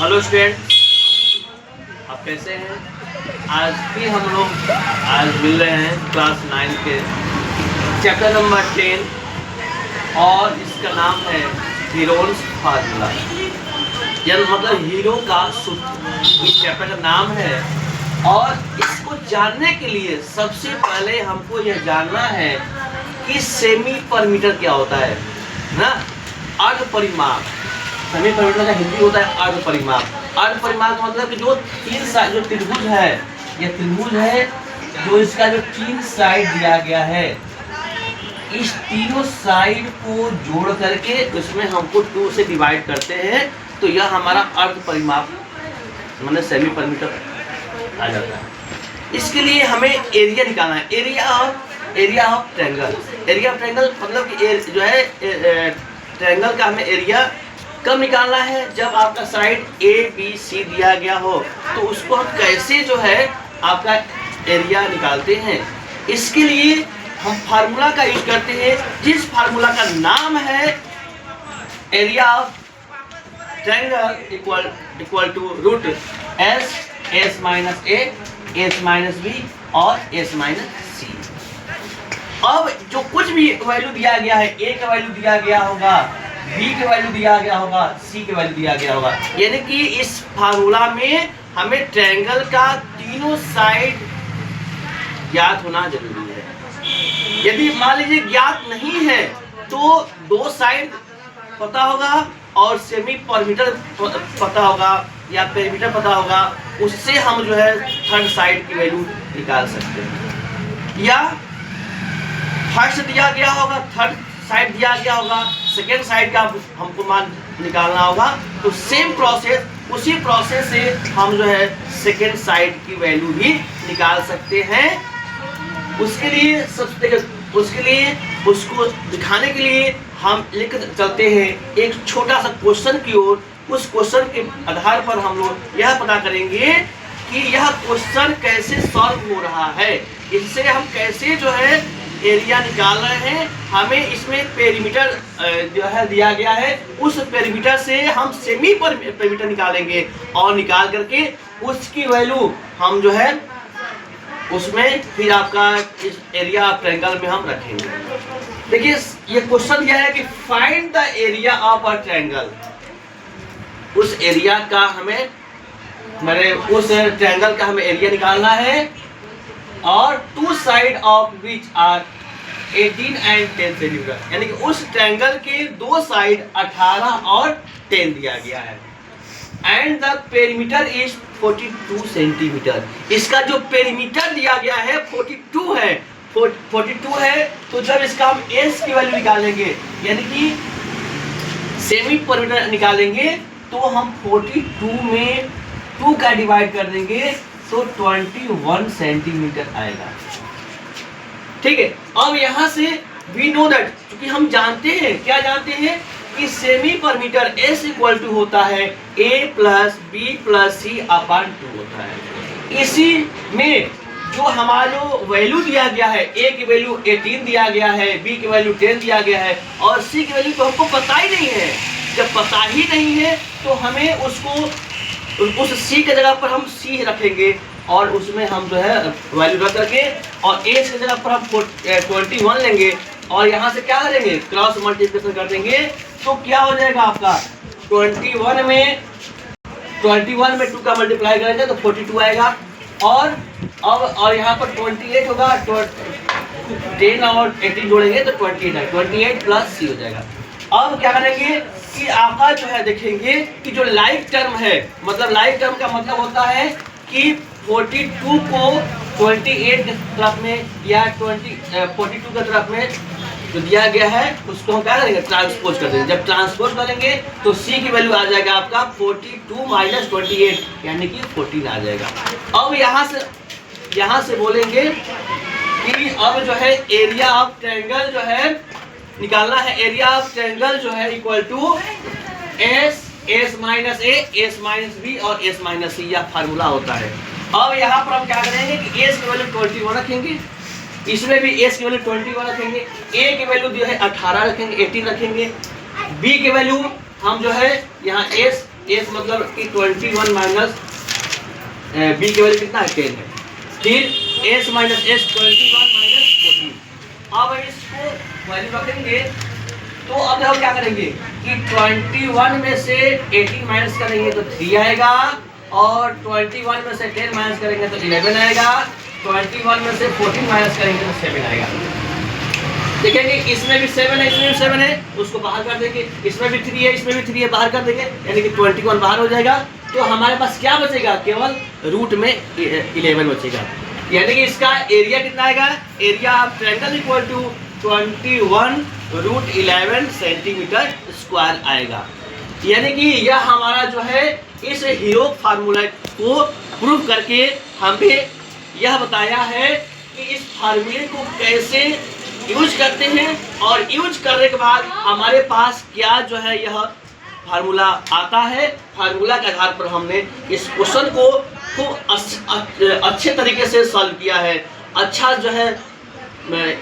Hello student, आप कैसे हैं? आज भी हम लोग मिल रहे हैं क्लास 9 के चैप्टर नंबर 10 और इसका नाम है हीरोज फार्मूला, यानी मतलब हीरो का सूत्र। इस चैप्टर का नाम है और इसको जानने के लिए सबसे पहले हमको यह जानना है कि सेमी पर मीटर क्या होता है ना। अर्ध परिमाप, सेमी पर मीटर का हिंदी होता है अर्ध परिमाप। अर्ध परिमाप का मतलब कि जो तीन साइड, जो त्रिभुज है, यह त्रिभुज है जो इसका जो तीन साइड दिया गया है, इस तीनों साइड को जोड़ करके उसमें हमको 2 से डिवाइड करते हैं, तो यह हमारा अर्ध परिमाप मतलब सेमी पर मीटर आ जाता है। इसके लिए हमें एरिया निकालना है, area of triangle. Area of triangle मतलब कि जो है ट्रायंगल का हमें एरिया कब निकालना है, जब आपका साइड ABC दिया गया हो। तो उसको हम कैसे जो है आपका एरिया निकालते हैं, इसके लिए हम फार्मूला का यूज करते हैं, जिस फार्मूला का नाम है area of triangle equal to root S minus A, S minus B और S माइनस C। अब जो कुछ भी वैल्यू दिया गया है, A का वैल्यू दिया गया होगा, B का वैल्यू दिया गया होगा, C का वैल्यू दिया गया होगा, यानी कि इस फार्मूला में हमें ट्रायंगल का तीनों साइड ज्ञात होना जरूरी है। यदि मान लीजिए ज्ञात नहीं है तो 2 साइड पता होगा और सेमी परमीटर पता होगा या पेरीमीटर पता होगा, उससे हम जो है थर्ड साइड की वैल्यू निकाल सकते हैं। या फर्स्ट दिया गया होगा, थर्ड साइड दिया गया होगा, सेकेंड साइड का हमको मान निकालना होगा, तो सेम प्रोसेस, उसी प्रोसेस से हम जो है सेकेंड साइड की वैल्यू भी निकाल सकते हैं। उसके लिए उसको दिखाने के लिए हम लिख चलते हैं एक छोटा सा क्वेश्चन की ओर। उस क्वेश्चन के आधार पर हम लोग यह पता करेंगे कि यह क्वेश्चन कैसे सॉल्व हो रहा है, इससे हम कैसे जो है एरिया निकाल रहे हैं। हमें इसमें पेरीमीटर जो है दिया गया है, उस पेरीमीटर से हम सेमी पेरीमीटर निकालेंगे और निकाल करके उसकी वैल्यू हम जो है उसमें फिर आपका इस एरिया ऑफ ट्रायंगल में हम रखेंगे। देखिए ये क्वेश्चन दिया है कि find the area of a triangle. उस एरिया का हमें उस ट्रायंगल का हमें एरिया निकालना है और 2 side of which are 18 and 10 centimetre, यानी कि उस ट्रायंगल के 2 साइड 18 और 10 दिया गया है। And the perimeter is 42 centimetre. इसका जो पेरीमीटर दिया गया है 42 है, 42 है। तो जब इसका हम S की वैल्यू निकालेंगे, यानी कि सेमी पेरीमीटर निकालेंगे, तो हम 42 में 2 का डिवाइड कर देंगे तो 21 सेंटीमीटर आएगा। ठीक है। अब यहाँ से वी नो दैट, क्योंकि हम जानते हैं, क्या जानते हैं कि सेमी पर मीटर S इक्वल टू होता है A plus B plus C upon 2 होता है। इसी में जो हमारा वैल्यू दिया गया है, A की वैल्यू 18 दिया गया है, B की वैल्यू 10 दिया गया है और C की वैल्यू तो हमको पता ही नहीं है। जब पता ही नहीं है तो हमें उसको उस C के जगह पर हम C रखेंगे और उसमें हम जो है वैल्यू रख करके और A की जगह पर हम 21 लेंगे और यहाँ से क्या करेंगे, क्रॉस मल्टीप्लिकेशन कर देंगे। तो क्या हो जाएगा आपका 21 में 2 का मल्टीप्लाई करेंगे तो 42 आएगा और यहाँ पर 28 होगा, 10 और 18 जोड़ेंगे तो 28 है, 28 प्लस C हो जाएगा। अब क्या करेंगे कि आपका जो है देखेंगे कि जो लाइक टर्म है, मतलब लाइक टर्म का मतलब होता है कि 42 को 28 के तरफ में या 42 के तरफ में जो दिया गया है उसको हम क्या करेंगे, ट्रांसपोज कर देंगे। जब ट्रांसपोज करेंगे तो C की वैल्यू आ जाएगा आपका 42 माइनस 28, यानी कि 14 आ जाएगा। अब यहाँ से बोलेंगे कि अब जो है एरिया ऑफ ट्रायंगल जो है निकालना है। एरिया ऑफ ट्रायंगल जो है equal to S minus A, S minus B और S माइनस C, यह फार्मूला होता है। अब यहाँ पर हम क्या करेंगे कि S की वैल्यू 21 रखेंगे, इसमें भी S की वैल्यू 21 रखेंगे, A की वैल्यू जो है 18 रखेंगे, 18 रखेंगे, B की वैल्यू हम जो है यहाँ S एस मतलब कि 21 माइनस बी की वैल्यू कितना है 10 है। फिर एस माइनस एस 21 माइनस 14। अब इसको वैल्यू रखेंगे तो अब देखो क्या करेंगे कि 21 में से 18 माइनस करेंगे तो 3 आएगा, और 21 में से 10 माइनस करेंगे तो 11 आएगा, 21 में से 14 माइनस करेंगे तो 7 आएगा। देखेंगे इसमें भी 7 है, इसमें भी 7 है, उसको बाहर कर देंगे, इसमें भी 3 है, इसमें भी 3 है, बाहर कर देंगे, यानी कि 21 बाहर हो जाएगा। तो हमारे पास क्या बचेगा, केवल रूट में 11 बचेगा, यानी कि इसका एरिया कितना आएगा, area of triangle equal to 21√11 centimetre square आएगा। यानी कि यह हमारा जो है इस हीरो फार्मूला को प्रूव करके हमें यह बताया है कि इस फार्मूले को कैसे यूज करते हैं, और यूज करने के बाद हमारे पास क्या जो है यह फार्मूला आता है। फार्मूला के आधार पर हमने इस क्वेश्चन को खूब अच्छे तरीके से सॉल्व किया है। अच्छा जो है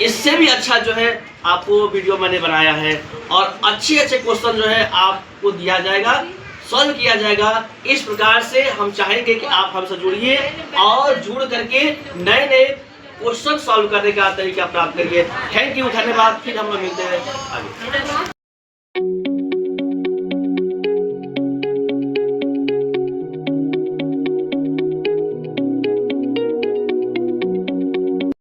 इससे भी अच्छा जो है आपको वीडियो मैंने बनाया है, और अच्छे क्वेश्चन जो है आपको दिया जाएगा, सॉल्व किया जाएगा। इस प्रकार से हम चाहेंगे कि आप हमसे जुड़िए और जुड़ करके नए नए क्वेश्चन सॉल्व करने का तरीका प्राप्त करिए। थैंक यू, धन्यवाद। फिर हम लोग मिलते हैं आगे।